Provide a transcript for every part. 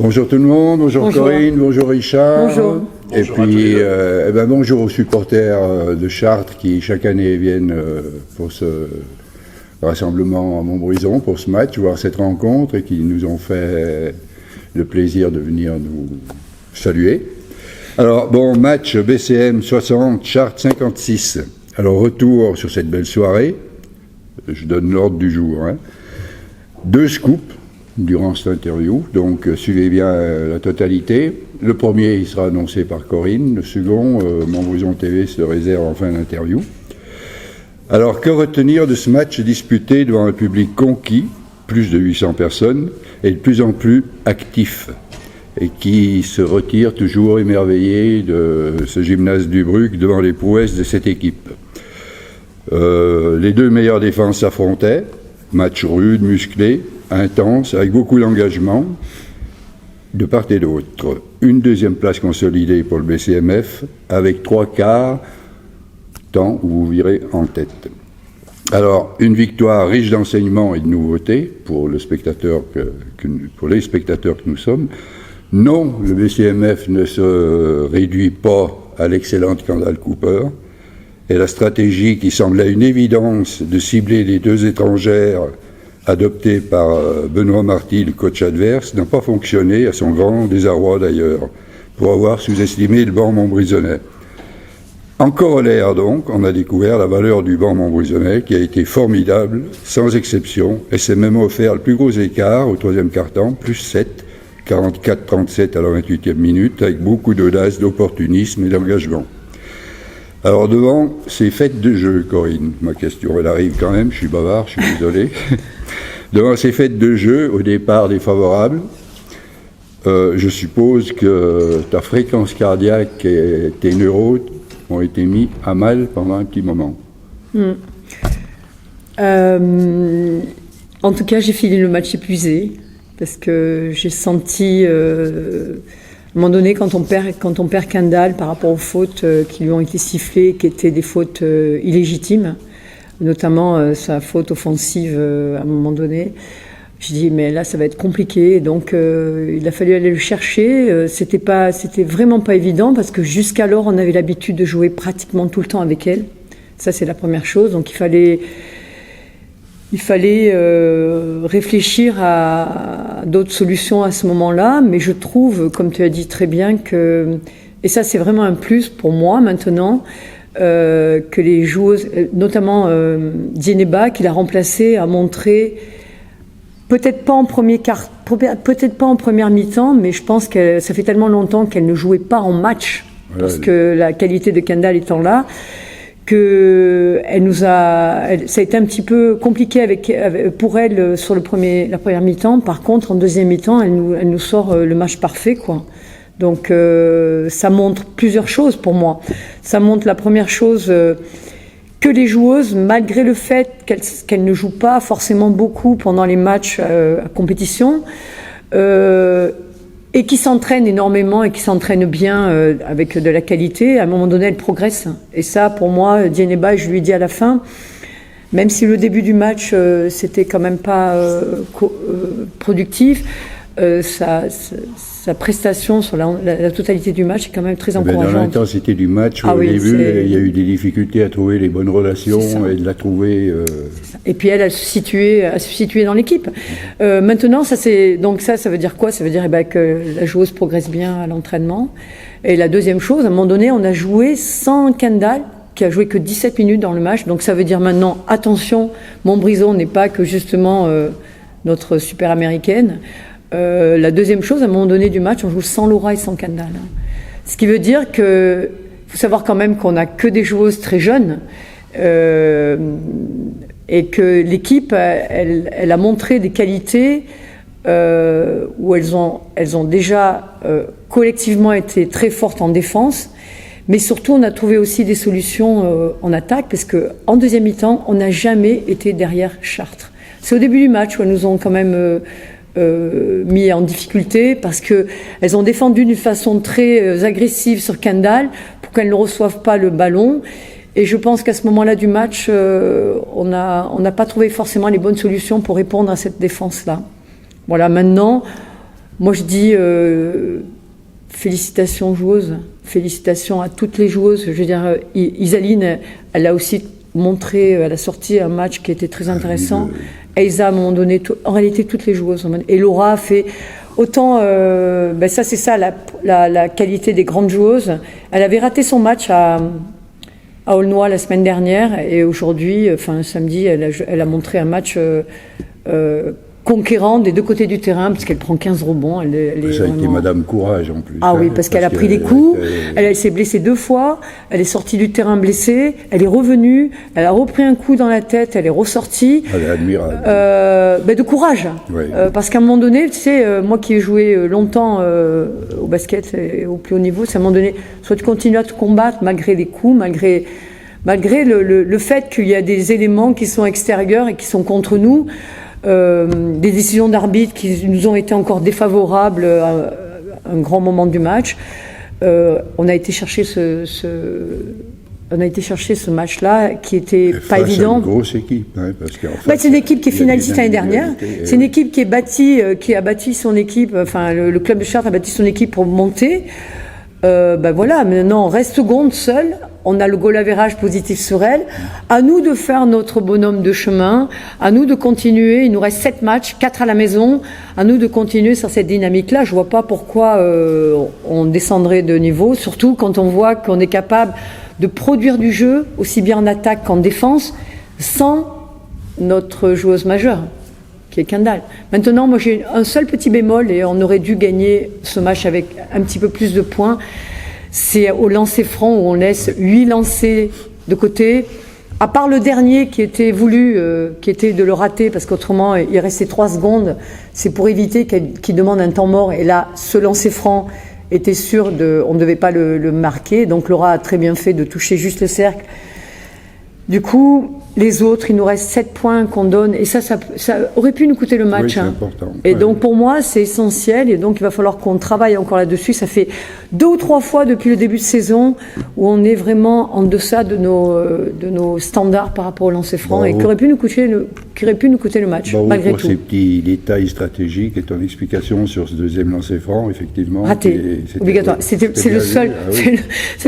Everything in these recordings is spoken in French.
Bonjour tout le monde, bonjour Corinne, bonjour Richard. Bonjour. Et puis bonjour aux supporters de Chartres qui chaque année viennent pour ce rassemblement à Montbrison, pour ce match, voir cette rencontre et qui nous ont fait le plaisir de venir nous saluer. Alors match BCM 60, Chartres 56. Alors retour sur cette belle soirée, je donne l'ordre du jour. 2 scoops durant cette interview, donc suivez bien la totalité. Le premier, il sera annoncé par Corinne. Le second, Montbrison TV se réserve en fin d'interview. Alors, que retenir de ce match disputé devant un public conquis, plus de 800 personnes, et de plus en plus actif, et qui se retire toujours émerveillé de ce gymnase du Bruc devant les prouesses de cette équipe. Les 2 meilleures défenses s'affrontaient, match rude, musclé, intense, avec beaucoup d'engagement de part et d'autre. Une 2e place consolidée pour le BCMF, avec 3 quarts, temps où vous virez en tête. Alors, une victoire riche d'enseignements et de nouveautés pour les spectateurs que nous sommes. Non, le BCMF ne se réduit pas à l'excellente Kendall Cooper, et la stratégie qui semblait une évidence de cibler les 2 étrangères adoptée par Benoît Marty, le coach adverse, n'a pas fonctionné, à son grand désarroi d'ailleurs, pour avoir sous-estimé le banc montbrisonnais. En corollaire donc, on a découvert la valeur du banc montbrisonnais qui a été formidable, sans exception, et s'est même offert le plus gros écart au 3e quart-temps, plus 7, 44-37 à la 28e minute, avec beaucoup d'audace, d'opportunisme et d'engagement. Alors devant ces fêtes de jeu, Corinne, ma question, elle arrive quand même, je suis bavard, je suis désolé. Devant ces fêtes de jeu, au départ défavorable, je suppose que ta fréquence cardiaque et tes neurones ont été mis à mal pendant un petit moment. En tout cas, j'ai fini le match épuisé, parce que j'ai senti... à un moment donné, quand on perd Kendall par rapport aux fautes qui lui ont été sifflées, qui étaient des fautes illégitimes, notamment sa faute offensive à un moment donné, je dis mais là ça va être compliqué. Donc il a fallu aller le chercher. C'était vraiment pas évident parce que jusqu'alors on avait l'habitude de jouer pratiquement tout le temps avec elle. Ça c'est la première chose. Donc il fallait réfléchir à d'autres solutions à ce moment-là, mais je trouve, comme tu as dit très bien, et ça c'est vraiment un plus pour moi maintenant, que les joueuses, notamment Dieneba, qui l'a remplacée, a montré, peut-être pas en première mi-temps, mais je pense que ça fait tellement longtemps qu'elle ne jouait pas en match, parce que la qualité de Kendall étant là, que ça a été un petit peu compliqué pour elle sur la première mi-temps. Par contre, en deuxième mi-temps, elle nous sort le match parfait, quoi. Donc, ça montre plusieurs choses pour moi. Ça montre la première chose, que les joueuses, malgré le fait qu'elles ne jouent pas forcément beaucoup pendant les matchs à compétition, et qui s'entraînent énormément et qui s'entraînent bien avec de la qualité, à un moment donné, elles progressent. Et ça, pour moi, Dieneba, je lui ai dit à la fin, même si le début du match, c'était quand même pas productif, sa prestation sur la totalité du match est quand même très encourageante. Dans l'intensité du match, au début, il y a eu des difficultés à trouver les bonnes relations et de la trouver... Et puis elle, à se situer dans l'équipe. Maintenant, ça veut dire quoi? Ça veut dire que la joueuse progresse bien à l'entraînement. Et la deuxième chose, à un moment donné, on a joué sans Kendall, qui a joué que 17 minutes dans le match. Donc ça veut dire maintenant, attention, Montbrison n'est pas que justement notre super américaine. La deuxième chose, à un moment donné du match, on joue sans Laura et sans Kendall. Ce qui veut dire que, faut savoir quand même qu'on n'a que des joueuses très jeunes, et que l'équipe, elle a montré des qualités où elles ont déjà collectivement été très fortes en défense, mais surtout on a trouvé aussi des solutions en attaque, parce que en deuxième mi-temps, on n'a jamais été derrière Chartres. C'est au début du match où elles nous ont quand même mis en difficulté, parce que elles ont défendu d'une façon très agressive sur Kendall pour qu'elle ne reçoive pas le ballon. Et je pense qu'à ce moment-là du match, on n'a pas trouvé forcément les bonnes solutions pour répondre à cette défense-là. Voilà, maintenant, Moi, je dis félicitations joueuses, félicitations à toutes les joueuses. Je veux dire, Isaline, elle a aussi montré, elle a sorti un match qui était très intéressant. Elsa, à un moment donné, en réalité, toutes les joueuses. Et Laura a fait autant. Ça, c'est ça, la qualité des grandes joueuses. Elle avait raté son match à Aulnois la semaine dernière, et aujourd'hui, samedi, elle a montré un match conquérant des deux côtés du terrain, parce qu'elle prend 15 rebonds. Elle ça a été Madame Courage en plus. Ah oui, parce qu'elle a pris des coups, elle s'est blessée 2 fois, elle est sortie du terrain blessée, elle est revenue, elle a repris un coup dans la tête, elle est ressortie. Elle est admirable. De courage. Oui. Parce qu'à un moment donné, tu sais, moi qui ai joué longtemps au basket et au plus haut niveau, c'est à un moment donné, soit tu continues à te combattre malgré les coups, malgré le fait qu'il y a des éléments qui sont extérieurs et qui sont contre nous. Des décisions d'arbitre qui nous ont été encore défavorables à un grand moment du match. On a été chercher ce match-là qui était pas évident. C'est une grosse équipe, hein, parce qu'en fait, c'est une équipe qui est finaliste l'année dernière. C'est une équipe qui a bâti son équipe. Enfin, le club de Chartres a bâti son équipe pour monter. Maintenant on reste seconde seule. On a le goal average positif sur elle. À nous de faire notre bonhomme de chemin. À nous de continuer. Il nous reste 7 matchs, 4 à la maison. À nous de continuer sur cette dynamique-là. Je vois pas pourquoi on descendrait de niveau. Surtout quand on voit qu'on est capable de produire du jeu, aussi bien en attaque qu'en défense, sans notre joueuse majeure, qui est Kendall. Maintenant, moi j'ai un seul petit bémol, et on aurait dû gagner ce match avec un petit peu plus de points. C'est au lancer franc où on laisse 8 lancers de côté, à part le dernier qui était voulu, qui était de le rater, parce qu'autrement il restait 3 secondes. C'est pour éviter qu'il demande un temps mort, et là ce lancer franc était sûr on ne devait pas le marquer, donc Laura a très bien fait de toucher juste le cercle. Du coup, les autres, il nous reste 7 points qu'on donne, et ça aurait pu nous coûter le match. Oui, c'est important. Et donc pour moi, c'est essentiel, et donc il va falloir qu'on travaille encore là-dessus. Ça fait 2 ou 3 fois depuis le début de saison où on est vraiment en deçà de nos standards par rapport au lancer franc, et qui aurait pu nous coûter le match, malgré tout. Pour ces petits détails stratégiques et ton explication sur ce deuxième lancer franc, effectivement. Raté, obligatoire. C'est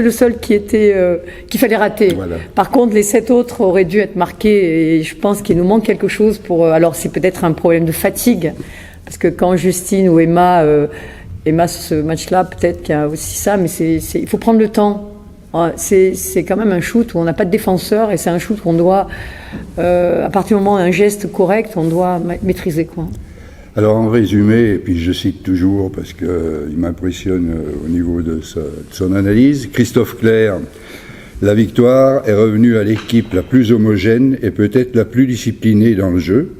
le seul qu'il fallait rater. Voilà. Par contre, les 7 autres auraient dû être marqués, et je pense qu'il nous manque quelque chose pour. Alors, c'est peut-être un problème de fatigue, parce que quand Justine ou Emma sur ce match-là, peut-être qu'il y a aussi ça, mais il faut prendre le temps. C'est quand même un shoot où on n'a pas de défenseur, et c'est un shoot qu'on doit, à partir du moment où un geste correct, on doit maîtriser, quoi. Alors en résumé, et puis je cite toujours parce qu'il m'impressionne au niveau de son analyse, Christophe Clerc, la victoire est revenue à l'équipe la plus homogène et peut-être la plus disciplinée dans le jeu.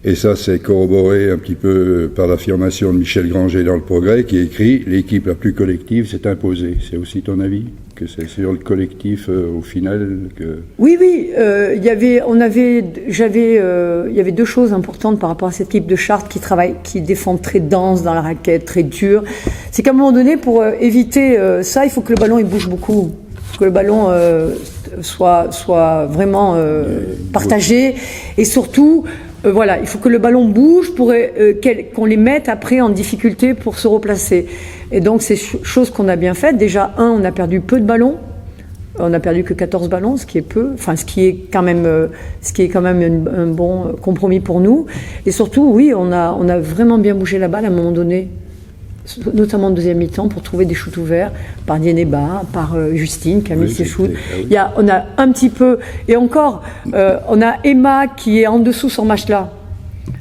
Et ça, c'est corroboré un petit peu par l'affirmation de Michel Granger dans Le Progrès, qui écrit « L'équipe la plus collective s'est imposée ». C'est aussi ton avis, que c'est sur le collectif au final que... Oui, il y avait 2 choses importantes par rapport à cette équipe de Chartres qui défend très dense dans la raquette, très dur. C'est qu'à un moment donné, pour éviter ça, il faut que le ballon il bouge beaucoup. Que le ballon soit vraiment partagé, et surtout il faut que le ballon bouge pour qu'on les mette après en difficulté pour se replacer. Et donc c'est chose qu'on a bien faite. Déjà, on a perdu peu de ballons, on n'a perdu que 14 ballons, ce qui est peu, ce qui est quand même un bon compromis pour nous. Et surtout, oui, on a vraiment bien bougé la balle à un moment donné, notamment en deuxième mi-temps, pour trouver des shoots ouverts par Dieneba, par Justine qui a mis ses shoots. On a un petit peu, et encore, on a Emma qui est en dessous sur ce match-là.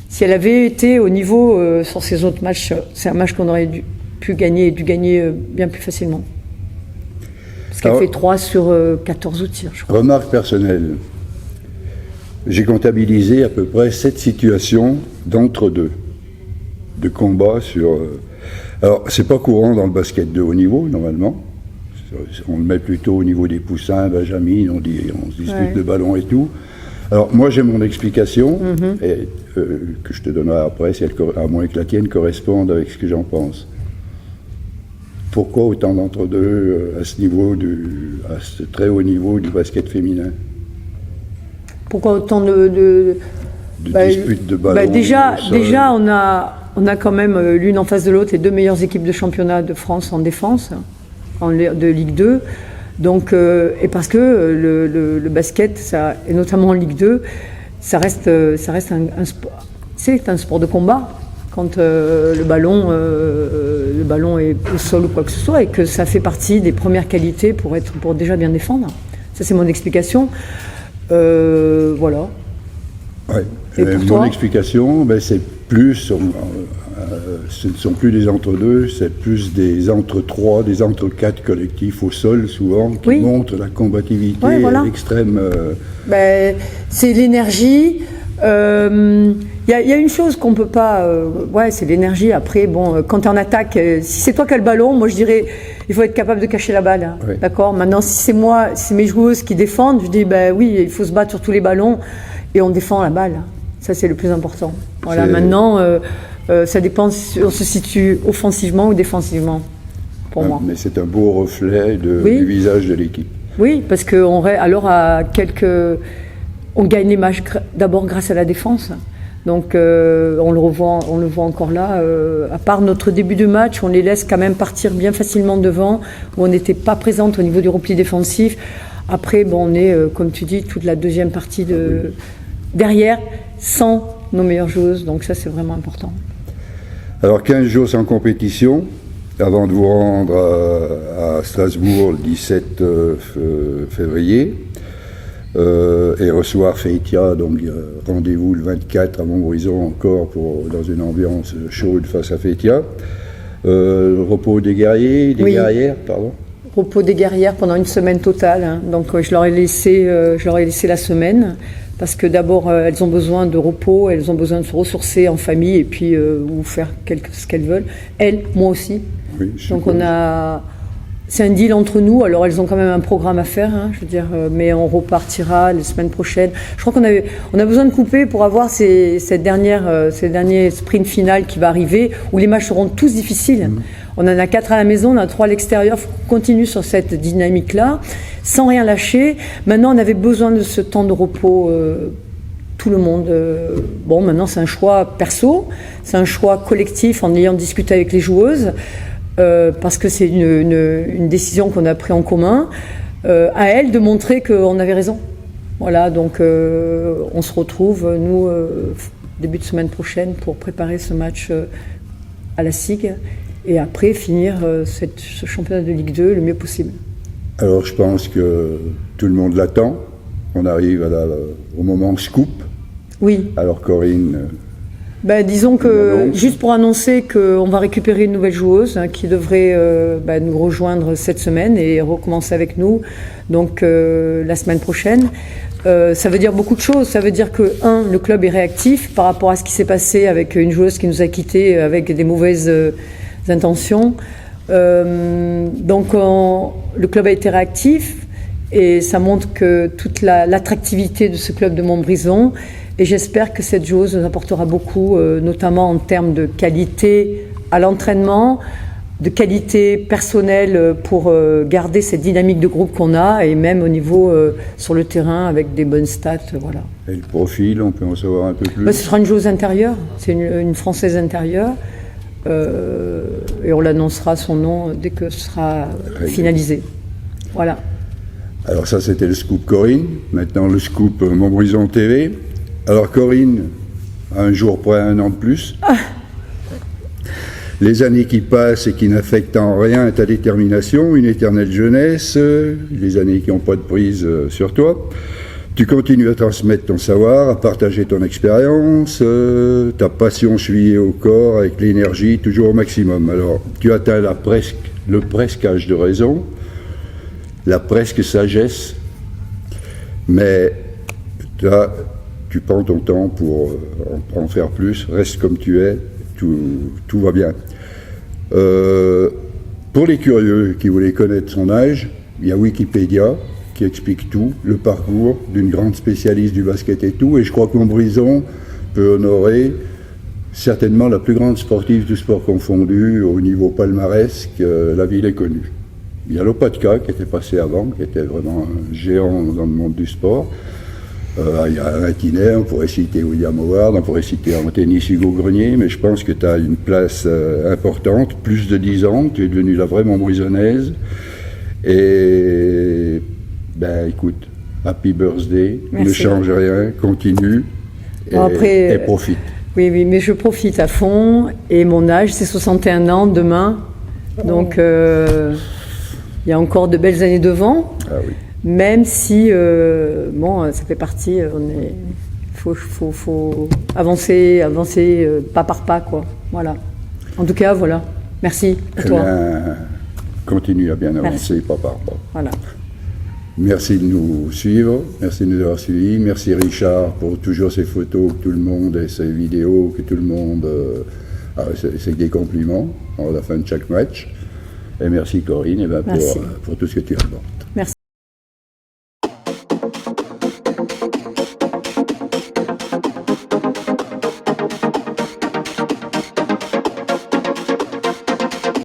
Si elle avait été au niveau sur ces autres matchs, c'est un match qu'on aurait dû gagner bien plus facilement. Parce qu'elle fait 3 sur 14 au tir, je crois. Remarque personnelle. J'ai comptabilisé à peu près 7 situations d'entre-deux, de combat sur... Alors, c'est pas courant dans le basket de haut niveau, normalement. On le met plutôt au niveau des poussins, Benjamin, on se dispute de ballon et tout. Alors, moi, j'ai mon explication, et, que je te donnerai après, si à moins que la tienne corresponde avec ce que j'en pense. Pourquoi autant d'entre-deux à ce très haut niveau du basket féminin? Pourquoi autant de disputes de ballon? Déjà, a quand même l'une en face de l'autre les 2 meilleures équipes de championnat de France en défense, de Ligue 2. Donc, et parce que le basket, ça, et notamment en Ligue 2, ça reste un sport, c'est un sport de combat. Quand le ballon est au sol ou quoi que ce soit, et que ça fait partie des premières qualités pour déjà bien défendre. Ça, c'est mon explication. Voilà. Ouais. Et pour mon toi explication, c'est plus, ce ne sont plus des entre-deux, c'est plus des entre-trois, des entre-quatre collectifs au sol, souvent, qui montrent la combativité extrême. C'est l'énergie. Il y a une chose qu'on peut pas... c'est l'énergie. Après, quand tu es en attaque, si c'est toi qui as le ballon, moi je dirais, il faut être capable de cacher la balle. Oui. D'accord ? Maintenant, si c'est mes joueuses qui défendent, je dis, oui, il faut se battre sur tous les ballons et on défend la balle. Ça, c'est le plus important. Voilà. Maintenant, ça dépend si on se situe offensivement ou défensivement, pour moi. Mais c'est un beau reflet du visage de l'équipe. Oui, parce qu'on on gagne les matchs d'abord grâce à la défense. Donc on le voit encore là. À part notre début de match, on les laisse quand même partir bien facilement devant, où on n'était pas présente au niveau du repli défensif. Après, on est, comme tu dis, toute la deuxième partie derrière, sans nos meilleures joueuses. Donc ça, c'est vraiment important. Alors 15 jours sans compétition, avant de vous rendre à Strasbourg le 17 février. Et recevoir Feitia, donc rendez-vous le 24 à Montbrison encore dans une ambiance chaude face à Feitia. Repos des guerrières, pardon. Repos des guerrières pendant une semaine totale. Hein. Donc je leur ai laissé la semaine parce que d'abord elles ont besoin de repos, elles ont besoin de se ressourcer en famille et puis ou faire ce qu'elles veulent. Elles, moi aussi. Oui, donc c'est un deal entre nous, alors elles ont quand même un programme à faire, je veux dire, mais on repartira les semaines prochaines. Je crois qu'on a besoin de couper pour avoir ces derniers sprints finales qui va arriver, où les matchs seront tous difficiles. On en a 4 à la maison, on en a 3 à l'extérieur, il faut qu'on continue sur cette dynamique-là, sans rien lâcher. Maintenant, on avait besoin de ce temps de repos, tout le monde. Maintenant, c'est un choix perso, c'est un choix collectif en ayant discuté avec les joueuses. Parce que c'est une décision qu'on a prise en commun, à elle de montrer qu'on avait raison. Voilà, donc on se retrouve, nous, début de semaine prochaine, pour préparer ce match à la SIG, et après finir ce championnat de Ligue 2 le mieux possible. Alors je pense que tout le monde l'attend, on arrive au moment scoop. Oui. Alors Corinne... disons que, juste pour annoncer qu'on va récupérer une nouvelle joueuse qui devrait nous rejoindre cette semaine et recommencer avec nous, donc la semaine prochaine. Ça veut dire beaucoup de choses. Ça veut dire que, le club est réactif par rapport à ce qui s'est passé avec une joueuse qui nous a quittés avec des mauvaises intentions. Donc le club a été réactif et ça montre que toute l'attractivité de ce club de Montbrison. Et j'espère que cette joueuse nous apportera beaucoup, notamment en termes de qualité à l'entraînement, de qualité personnelle pour garder cette dynamique de groupe qu'on a, et même au niveau sur le terrain avec des bonnes stats. Voilà. Et le profil, on peut en savoir un peu plus? Ce sera une joueuse intérieure, c'est une Française intérieure, et on l'annoncera son nom dès que ce sera finalisé. Voilà. Alors ça, c'était le scoop Corinne. Maintenant, le scoop Montbrison TV. Alors Corinne, un jour près, 1 an de plus. Les années qui passent et qui n'affectent en rien ta détermination, une éternelle jeunesse, les années qui n'ont pas de prise sur toi. Tu continues à transmettre ton savoir, à partager ton expérience, ta passion chevillée au corps avec l'énergie toujours au maximum. Alors, tu atteins le presque âge de raison, la presque sagesse, mais tu prends ton temps pour en faire plus, reste comme tu es, tout va bien. Pour les curieux qui voulaient connaître son âge, il y a Wikipédia qui explique tout, le parcours d'une grande spécialiste du basket et tout, et je crois que Montbrison peut honorer certainement la plus grande sportive du sport confondu au niveau palmarès que la ville ait connue. Il y a Lopatka qui était passé avant, qui était vraiment un géant dans le monde du sport. Il y a un itinéraire, on pourrait citer William Howard, on pourrait citer en tennis Hugo Grenier, mais je pense que tu as une place importante, plus de 10 ans, tu es devenu la vraie Montbrison. Et ben écoute, happy birthday, Merci. ne change rien, continue et, Bon, après, et profite. Oui, mais je profite à fond. Et mon âge, c'est 61 ans demain. Donc, il y a encore de belles années devant. Ah oui. Même si, bon, ça fait partie, faut avancer pas par pas, quoi. Voilà. En tout cas, voilà. Merci à Eh toi. bien, continue à bien avancer, pas par pas. Voilà. Merci de nous suivre, merci de nous avoir suivis, merci Richard pour toujours ces photos que tout le monde et ces vidéos que tout le monde... c'est des compliments à la fin de chaque match. Et merci Corinne pour tout ce que tu apportes. Merci.